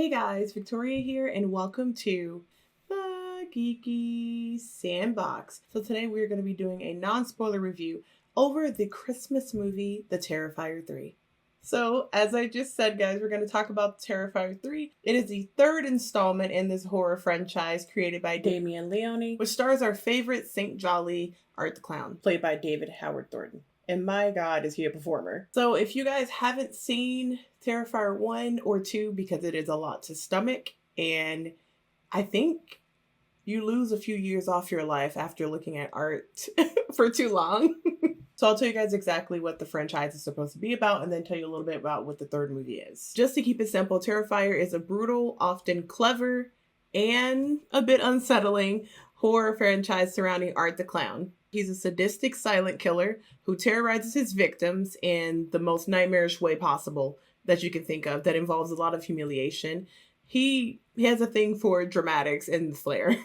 Hey guys, Victoria here, and welcome to the Geeky Sandbox. So today we're going to be doing a non-spoiler review over the Christmas movie, The Terrifier 3. So, as I just said, guys, we're going to talk about Terrifier 3. It is the third installment in this horror franchise created by Damien Leone, which stars our favorite St. Jolly Art the Clown, played by David Howard Thornton. And my God, is he a performer. So if you guys haven't seen Terrifier 1 or 2, because it is a lot to stomach, and I think you lose a few years off your life after looking at art for too long. So I'll tell you guys exactly what the franchise is supposed to be about, and then tell you a little bit about what the third movie is. Just to keep it simple, Terrifier is a brutal, often clever, and a bit unsettling horror franchise surrounding Art the Clown. He's a sadistic silent killer who terrorizes his victims in the most nightmarish way possible that you can think of, that involves a lot of humiliation. He has a thing for dramatics and flair.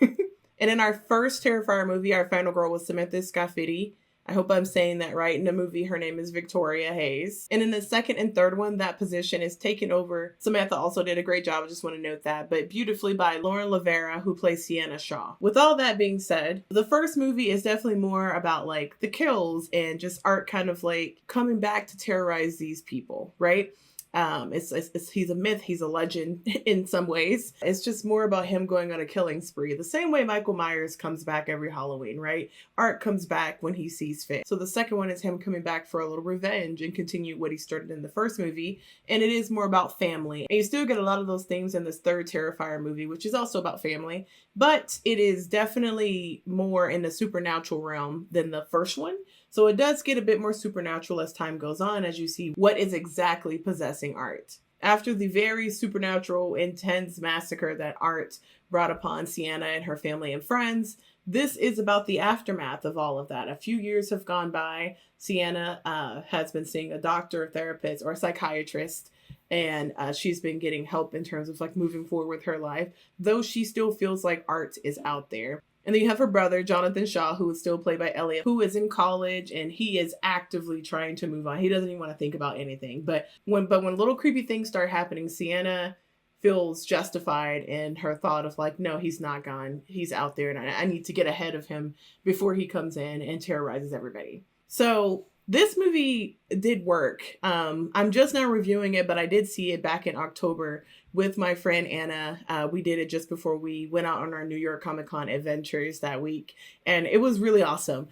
And in our first Terrifier movie, our final girl was Samantha Scafidi. I hope I'm saying that right. In the movie, her name is Victoria Hayes. And in the second and third one, that position is taken over. Samantha also did a great job, I just want to note that, but beautifully by Lauren Lavera, who plays Sienna Shaw. With all that being said, the first movie is definitely more about like the kills and just Art kind of like coming back to terrorize these people, right? He's a myth, he's a legend in some ways. It's just more about him going on a killing spree. The same way Michael Myers comes back every Halloween, right? Art comes back when he sees fit. So the second one is him coming back for a little revenge and continue what he started in the first movie. And it is more about family. And you still get a lot of those things in this third Terrifier movie, which is also about family. But it is definitely more in the supernatural realm than the first one. So it does get a bit more supernatural as time goes on, as you see what is exactly possessing Art. After the very supernatural, intense massacre that Art brought upon Sienna and her family and friends, this is about the aftermath of all of that. A few years have gone by. Sienna has been seeing a doctor, a therapist, or a psychiatrist, and she's been getting help in terms of like moving forward with her life, though she still feels like Art is out there. And then you have her brother, Jonathan Shaw, who is still played by Elliot, who is in college and he is actively trying to move on. He doesn't even want to think about anything. But when little creepy things start happening, Sienna feels justified in her thought of like, no, he's not gone. He's out there and I need to get ahead of him before he comes in and terrorizes everybody. So this movie did work. I'm just now reviewing it, but I did see it back in October with my friend Anna. We did it just before we went out on our New York Comic Con adventures that week, and it was really awesome.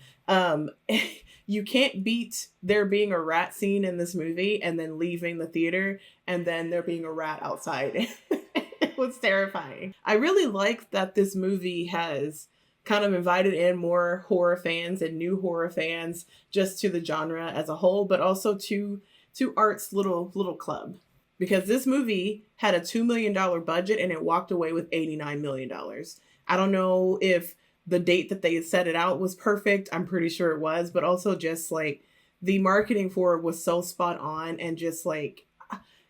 You can't beat there being a rat scene in this movie and then leaving the theater and then there being a rat outside. It was terrifying. I really like that this movie has kind of invited in more horror fans and new horror fans just to the genre as a whole, but also to Art's little club. Because this movie had a $2 million budget and it walked away with $89 million. I don't know if the date that they set it out was perfect. I'm pretty sure it was, but also just like the marketing for it was so spot on, and just like,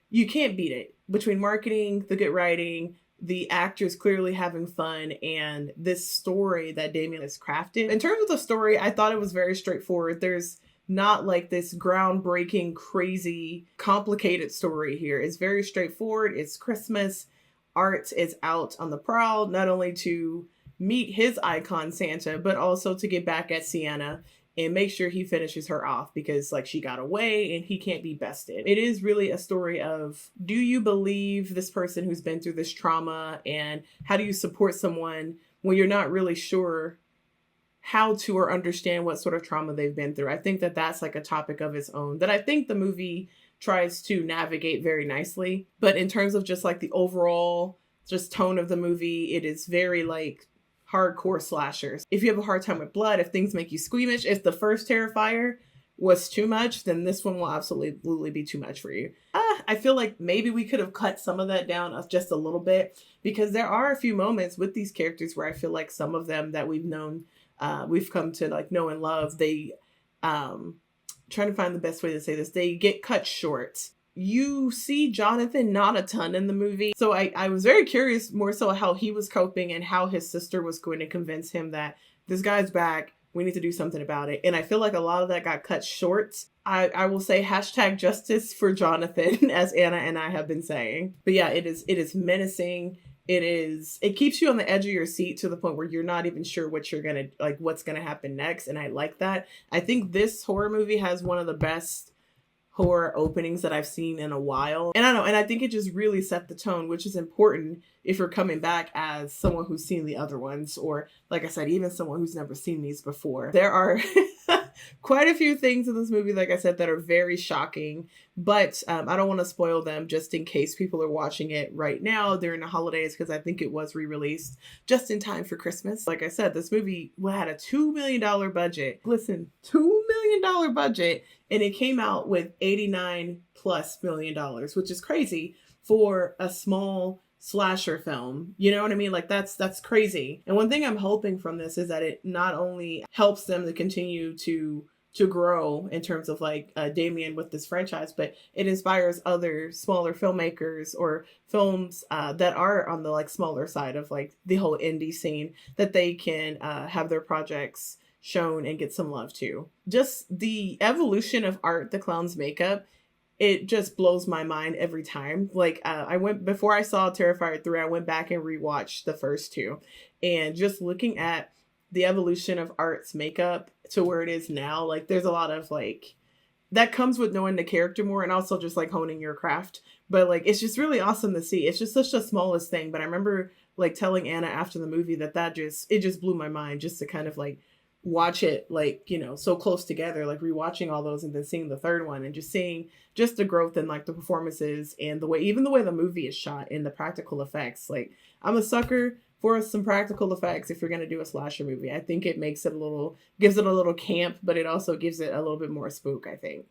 you can't beat it. Between marketing, the good writing, the actors clearly having fun, and this story that Damien has crafted. In terms of the story, I thought it was very straightforward. There's not like this groundbreaking, crazy, complicated story here. It's very straightforward. It's Christmas. Art is out on the prowl, not only to meet his icon Santa, but also to get back at Sienna and make sure he finishes her off, because like she got away and he can't be bested. It is really a story of, do you believe this person who's been through this trauma, and how do you support someone when you're not really sure how to or understand what sort of trauma they've been through. I think that that's like a topic of its own that I think the movie tries to navigate very nicely. But in terms of just like the overall just tone of the movie, it is very like hardcore slashers. If you have a hard time with blood, if things make you squeamish, if the first Terrifier was too much, then this one will absolutely be too much for you. I feel like maybe we could have cut some of that down just a little bit, because there are a few moments with these characters where I feel like some of them that we've known, we've come to like know and love, they trying to find the best way to say this, they get cut short. You see Jonathan not a ton in the movie, so I was very curious more so how he was coping and how his sister was going to convince him that this guy's back, We need to do something about it. And I feel like a lot of that got cut short. I will say hashtag justice for Jonathan, as Anna and I have been saying. But yeah, it is menacing. It keeps you on the edge of your seat to the point where you're not even sure what's gonna happen next. And I like that. I think this horror movie has one of the best horror openings that I've seen in a while. And I think it just really set the tone, which is important if you're coming back as someone who's seen the other ones, or like I said, even someone who's never seen these before. There are quite a few things in this movie, like I said, that are very shocking, but I don't want to spoil them just in case people are watching it right now during the holidays, because I think it was re-released just in time for Christmas. Like I said, this movie had a $2 million budget. Listen, $2 million budget, and it came out with $89+ million, which is crazy for a small slasher film. You know what I mean? Like that's crazy. And one thing I'm hoping from this is that it not only helps them to continue to grow in terms of like Damien with this franchise, but it inspires other smaller filmmakers or films that are on the like smaller side of like the whole indie scene, that they can have their projects shown and get some love too. Just the evolution of Art the Clown's makeup, it just blows my mind every time. Like before I saw Terrifier 3, I went back and rewatched the first two, and just looking at the evolution of Art's makeup to where it is now, like there's a lot of like that comes with knowing the character more, and also just like honing your craft. But like it's just really awesome to see. It's just such the smallest thing, but I remember like telling Anna after the movie that it just blew my mind just to kind of like watch it, like, you know, so close together, like rewatching all those and then seeing the third one and just seeing just the growth in like the performances and the way the movie is shot and the practical effects. Like I'm a sucker for some practical effects if you're going to do a slasher movie. I think it gives it a little camp, but it also gives it a little bit more spook, I think.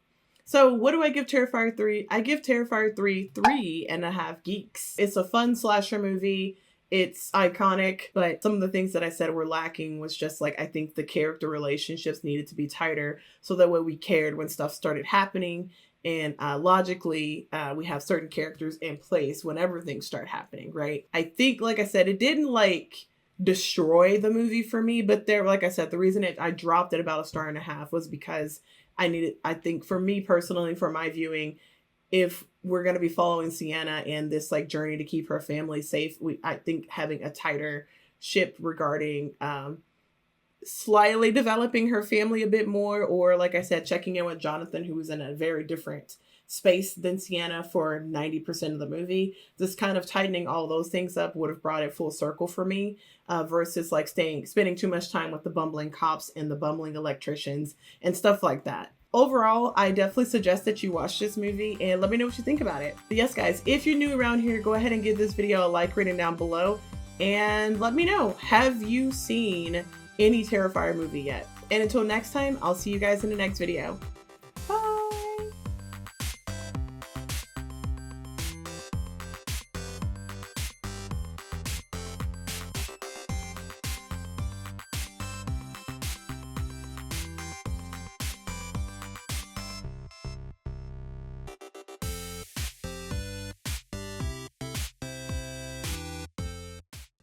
So what do I give Terrifier 3? I give Terrifier 3 3.5 geeks. It's a fun slasher movie. It's iconic, but some of the things that I said were lacking was just like, I think the character relationships needed to be tighter so that way we cared when stuff started happening. And logically, we have certain characters in place whenever things start happening, right? I think, like I said, it didn't like destroy the movie for me, but like I said, the reason I dropped it about 1.5 stars was because I think for me personally, for my viewing, if we're going to be following Sienna and this like journey to keep her family safe, I think having a tighter ship regarding slightly developing her family a bit more, or like I said, checking in with Jonathan, who was in a very different space than Sienna for 90% of the movie. This kind of tightening all those things up would have brought it full circle for me, versus like spending too much time with the bumbling cops and the bumbling electricians and stuff like that. Overall, I definitely suggest that you watch this movie and let me know what you think about it. But yes, guys, if you're new around here, go ahead and give this video a like rating down below and let me know, have you seen any Terrifier movie yet? And until next time, I'll see you guys in the next video.